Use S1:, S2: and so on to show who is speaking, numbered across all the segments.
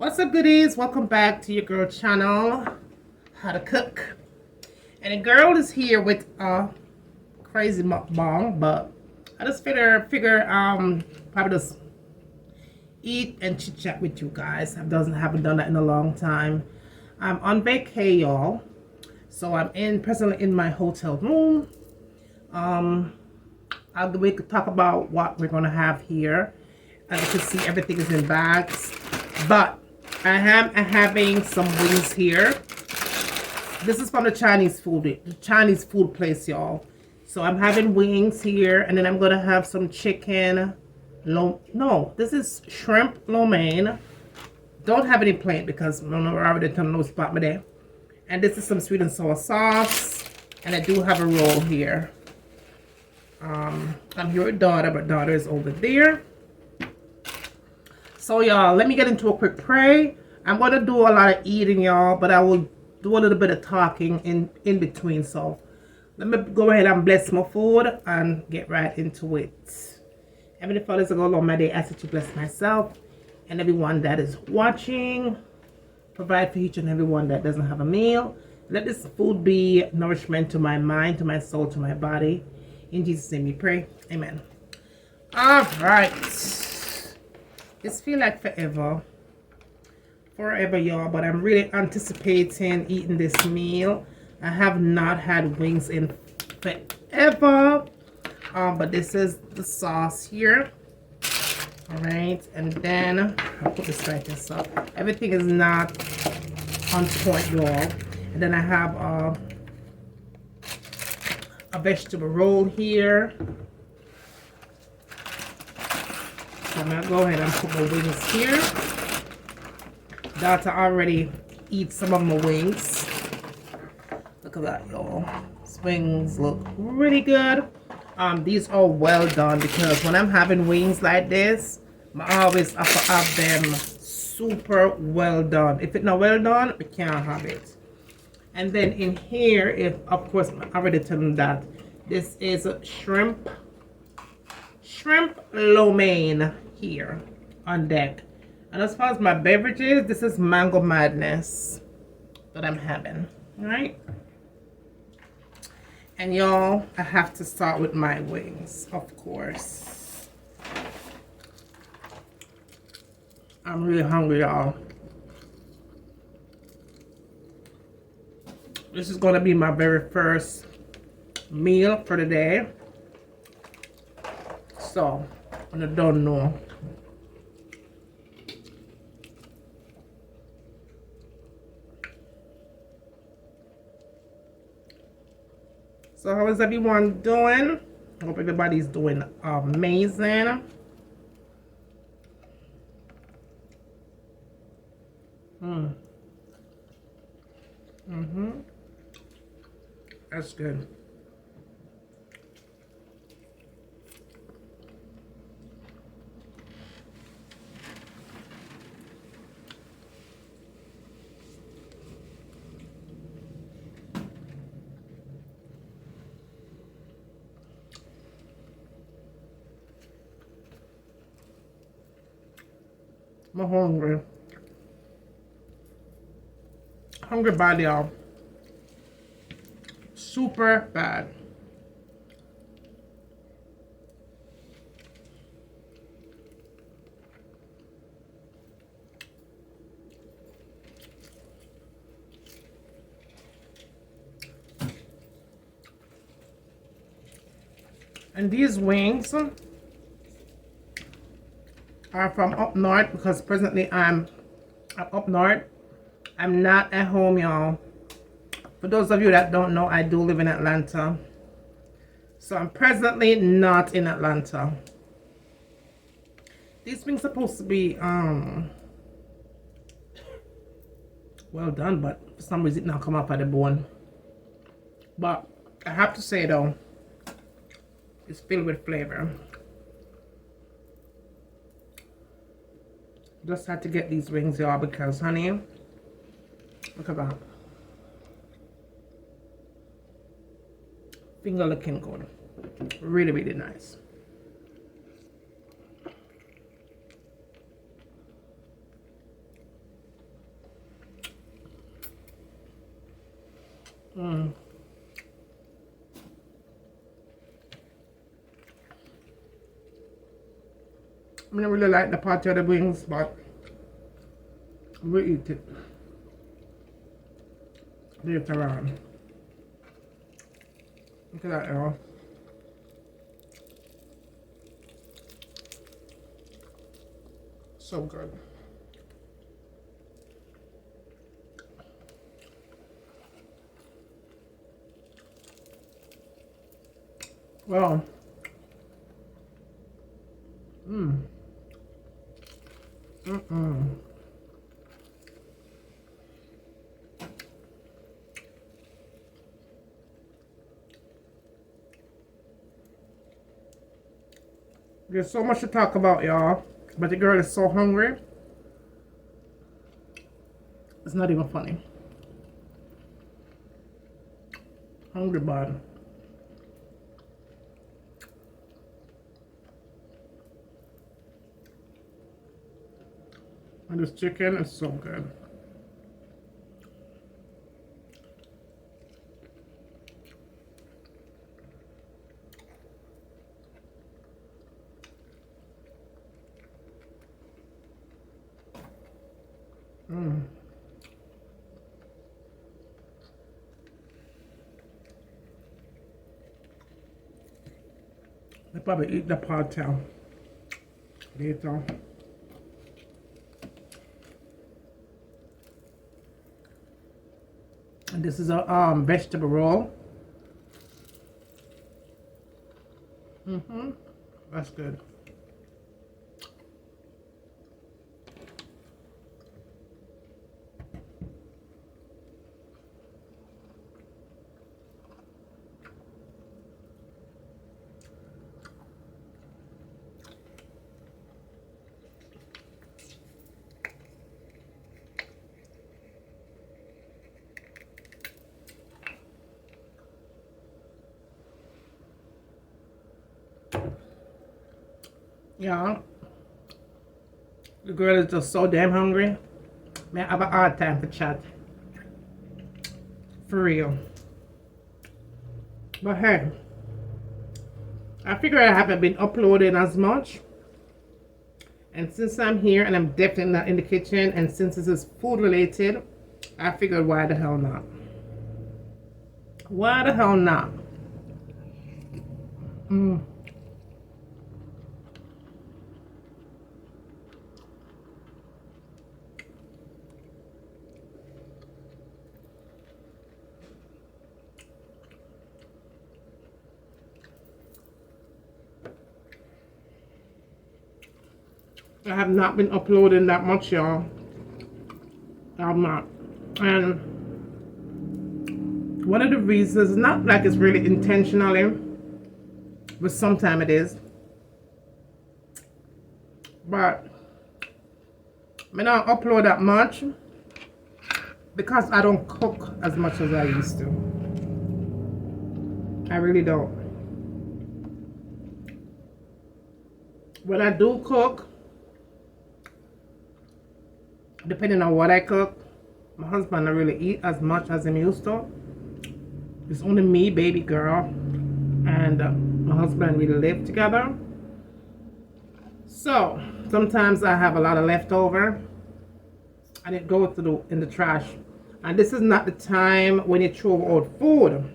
S1: What's up, goodies? Welcome back to your girl channel, How to Cook. And the girl is here with a crazy mukbang, but I just figure probably just eat and chit chat with you guys. Haven't done that in a long time. I'm on vacay, y'all. So I'm presently in my hotel room. We could talk about what we're gonna have here. As you can see, everything is in bags, but I am having some wings here. This is from the Chinese food place, y'all. So I'm having wings here, and then I'm gonna have some chicken. No, this is shrimp lo mein. Don't have any plate because I already done no spot me there. And this is some sweet and sour sauce, and I do have a roll here. I'm here with daughter, but daughter is over there. So y'all, let me get into a quick pray. I'm going to do a lot of eating, y'all, but I will do a little bit of talking in between. So let me go ahead and bless my food and get right into it. Heavenly Father, as I go along my day, I ask that you bless myself and everyone that is watching. Provide for each and everyone that doesn't have a meal. Let this food be nourishment to my mind, to my soul, to my body. In Jesus' name we pray. Amen. All right. This feel like forever, y'all, but I'm really anticipating eating this meal. I have not had wings in forever, but this is the sauce here. All right, and then I'll put this right this up. Everything is not on point, y'all. And then I have a vegetable roll here. I'm gonna go ahead and put my wings here. Daughter already eats some of my wings. Look at that, y'all. These wings look really good. These are well done because when I'm having wings like this, I always have to have them super well done. If it's not well done, we can't have it. And then in here, of course I already told them that this is a shrimp lo mein here on deck. And as far as my beverages, this is Mango Madness that I'm having. All right. And y'all, I have to start with my wings, of course. I'm really hungry, y'all. This is gonna be my very first meal for the day. So, I don't know. So how is everyone doing? I hope everybody's doing amazing. That's good. I'm hungry. Hungry bad, y'all. Super bad. And these wings are from up north because presently I'm up north. I'm not at home, y'all. For those of you that don't know, I do live in Atlanta. So I'm presently not in Atlanta. These wings are supposed to be well done, but for some reason it now come up at the bone. But I have to say though, it's filled with flavor. Just had to get these wings, y'all, because honey, look at that. Finger looking good. Really, really nice. Mm. I don't really like the part of the wings, but we'll eat it later on. Look at that, y'all. So good. Well, there's so much to talk about, y'all, but the girl is so hungry. It's not even funny. Hungry bud. And this chicken is so good. They probably eat the partel later. And this is a vegetable roll. That's good. Yeah, the girl is just so damn hungry. Man, I have a hard time for chat. For real. But hey, I figure I haven't been uploading as much. And since I'm here and I'm definitely not in the kitchen, and since this is food related, I figured why the hell not? Why the hell not? I have not been uploading that much, y'all. I'm not. And one of the reasons, not like it's really intentionally, but sometimes it is. But I don't upload that much because I don't cook as much as I used to. I really don't. When I do cook, depending on what I cook, my husband don't really eat as much as he used to. It's only me, baby girl, and my husband really live together. So sometimes I have a lot of leftover and it goes in the trash. And this is not the time when you throw out food.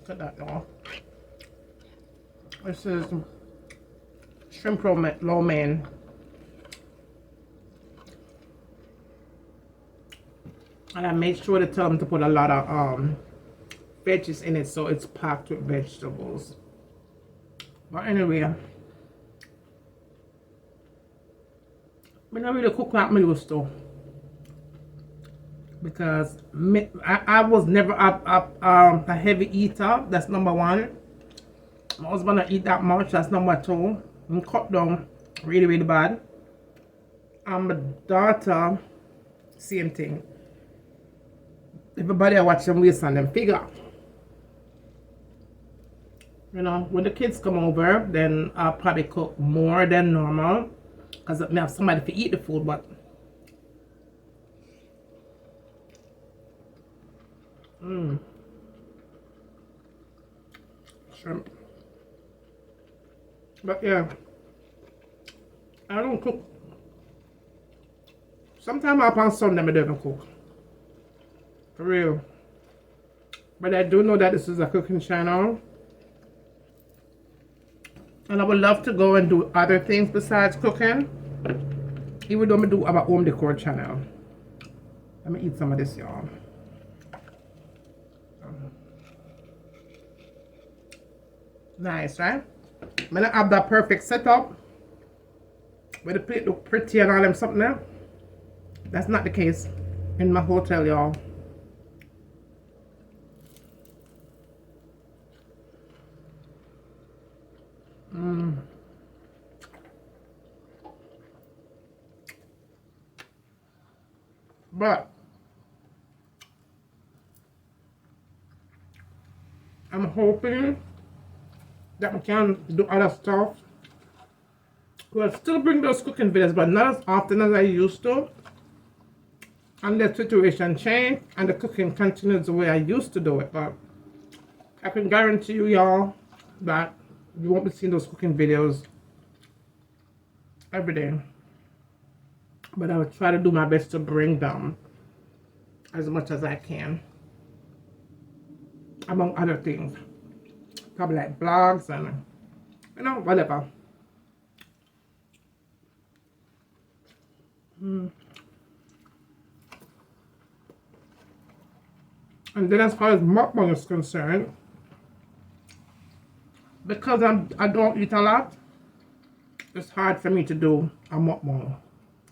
S1: Look at that, y'all. This is shrimp lo mein. And I made sure to tell them to put a lot of veggies in it, so it's packed with vegetables. But anyway, I don't really cook like I used to, because I was never a heavy eater. That's number one. My husband don't eat that much. That's number two. I'm cut down really, really bad. And my daughter, same thing. Everybody I watch them waist and them figure. You know, when the kids come over, then I'll probably cook more than normal because I have somebody to eat the food. But shrimp. But yeah, I don't cook. Sometimes up on Sunday I don't cook. For real. But I do know that this is a cooking channel. And I would love to go and do other things besides cooking. Even though I do have a home decor channel. Let me eat some of this, y'all. Nice, right? I'm gonna have that perfect setup. Where the plate look pretty and all them something there. That's not the case in my hotel, y'all. But I'm hoping that we can do other stuff. We'll still bring those cooking videos, but not as often as I used to. And the situation changed and the cooking continues the way I used to do it. But I can guarantee you, y'all, that you won't be seeing those cooking videos every day. But I will try to do my best to bring them as much as I can. Among other things. Probably like blogs and, you know, whatever. And then as far as mukbang is concerned, because I don't eat a lot, it's hard for me to do a mukbang.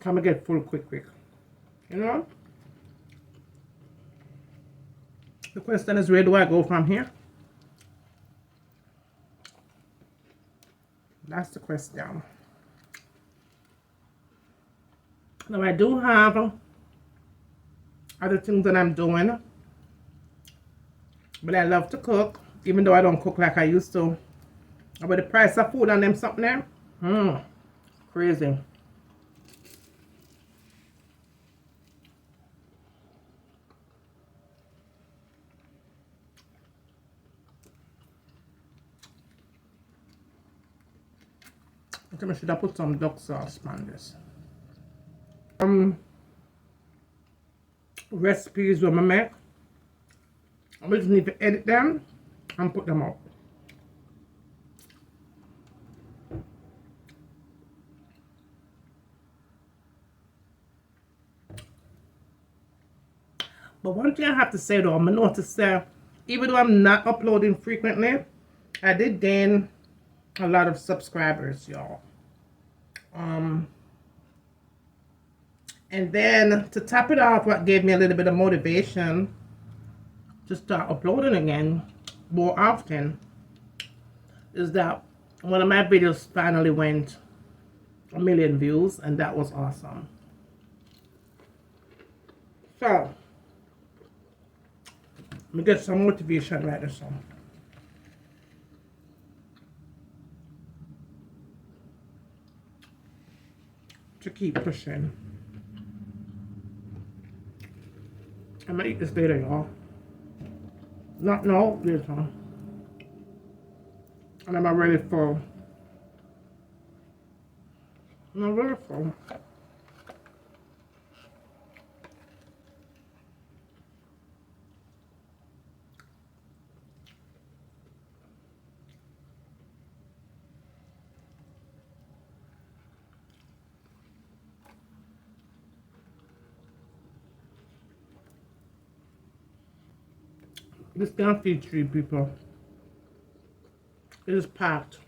S1: Come and get full quick. You know? The question is, where do I go from here? That's the question. Now I do have other things that I'm doing. But I love to cook, even though I don't cook like I used to. But the price of food and them something there, crazy. I think I should have put some duck sauce on this. Recipes when I make. I just need to edit them and put them up. But one thing I have to say though, I'm notice that even though I'm not uploading frequently, I did gain a lot of subscribers, y'all. And then to top it off, what gave me a little bit of motivation to start uploading again more often is that one of my videos finally went 1 million views, and that was awesome. So let me get some motivation right there, so. To keep pushing. I'm gonna eat this later, y'all. Not no, this one. And I'm already full. I'm already full. This can't feed 3 people. It is packed.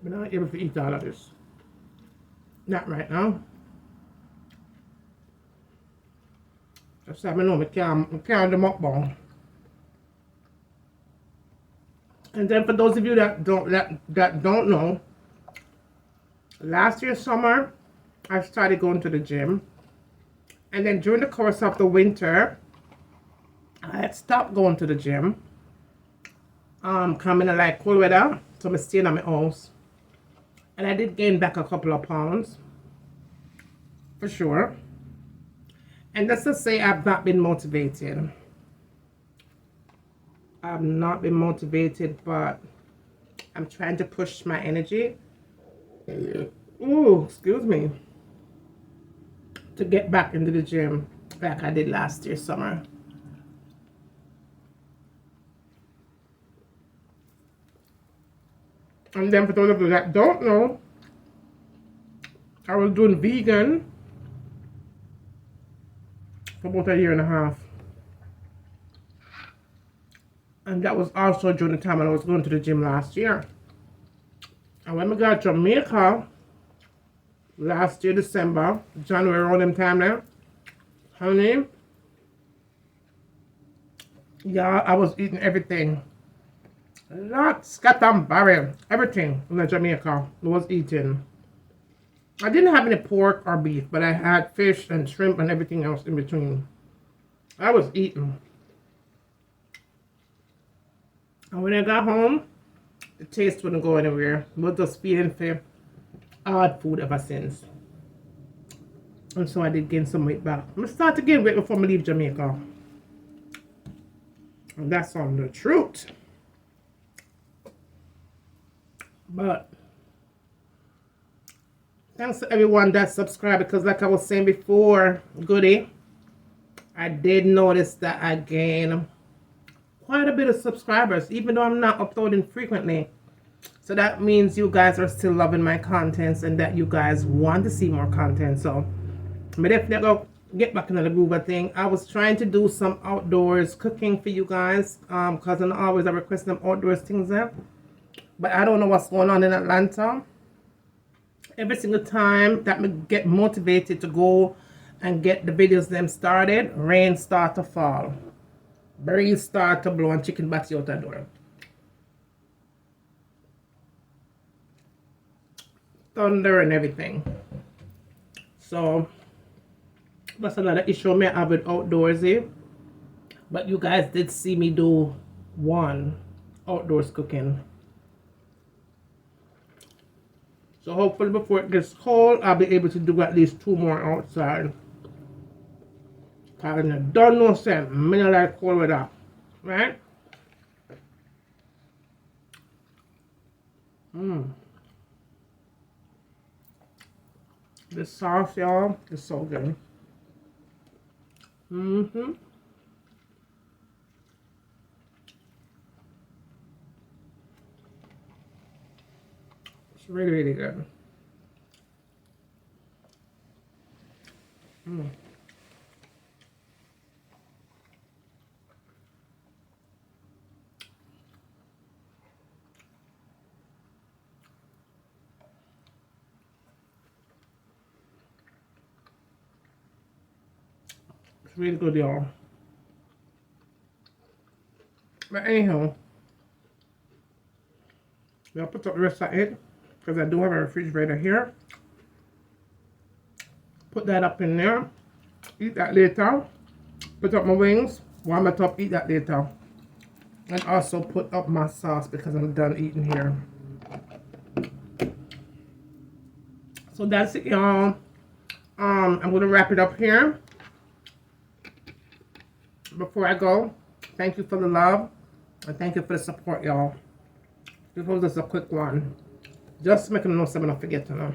S1: But I'm not able to eat all of this. Not right now. Just so I know I can't do mukbang. And then for those of you that don't know, last year summer I started going to the gym, And then during the course of the winter, I had stopped going to the gym. Coming in like cold weather, so I'm staying at my house. And I did gain back a couple of pounds, for sure. And let's just say I've not been motivated. I've not been motivated, but I'm trying to push my energy. Ooh, excuse me. To get back into the gym like I did last year summer. And then for those of you that don't know, I was doing vegan for about 1.5 years. And that was also during the time when I was going to the gym last year. And when we got to Jamaica last year, December, January, around them time now, honey, yeah, I was eating everything. Lots, cat and barrel, everything in Jamaica I was eating. I didn't have any pork or beef, but I had fish and shrimp and everything else in between. I was eating. And when I got home, the taste wouldn't go anywhere. I was just feeling for odd food ever since. And so I did gain some weight back. I'm going to start to gain weight before I leave Jamaica. And that's on the truth. But thanks to everyone that subscribed, because like I was saying before, goodie, I did notice that I gained quite a bit of subscribers, even though I'm not uploading frequently. So that means you guys are still loving my contents and that you guys want to see more content. So I'm definitely going to get back into the groove of thing. I was trying to do some outdoors cooking for you guys, because I'm always requesting them outdoors things there. But I don't know what's going on in Atlanta. Every single time that me get motivated to go and get the videos them started, rain start to fall. Breeze start to blow and chicken bats out the door. Thunder and everything. So that's another issue me have with outdoorsy. But you guys did see me do one outdoors cooking. So hopefully before it gets cold, I'll be able to do at least 2 more outside. Cause I don't know sense. I don't like cold weather. Right? This sauce, y'all, is so good. It's really, really good. It's really good, y'all. But anyhow, I'll put the rest of it, because I do have a refrigerator here. Put that up in there. Eat that later. Put up my wings. Warm it up. Eat that later. And also put up my sauce because I'm done eating here. So that's it, y'all. I'm going to wrap it up here. Before I go, thank you for the love. And thank you for the support, y'all. This was just a quick one. Just making know so I don't forget to know.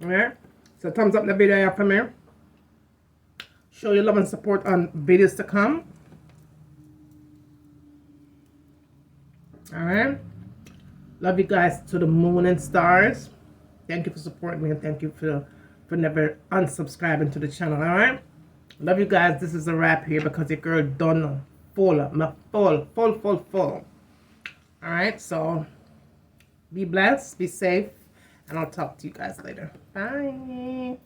S1: Alright? So thumbs up the video here for me. Show your love and support on videos to come. Alright? Love you guys to the moon and stars. Thank you for supporting me and thank you for never unsubscribing to the channel. Alright? Love you guys. This is a wrap here because your girl done full. I'm full. Alright? So be blessed, be safe, and I'll talk to you guys later. Bye.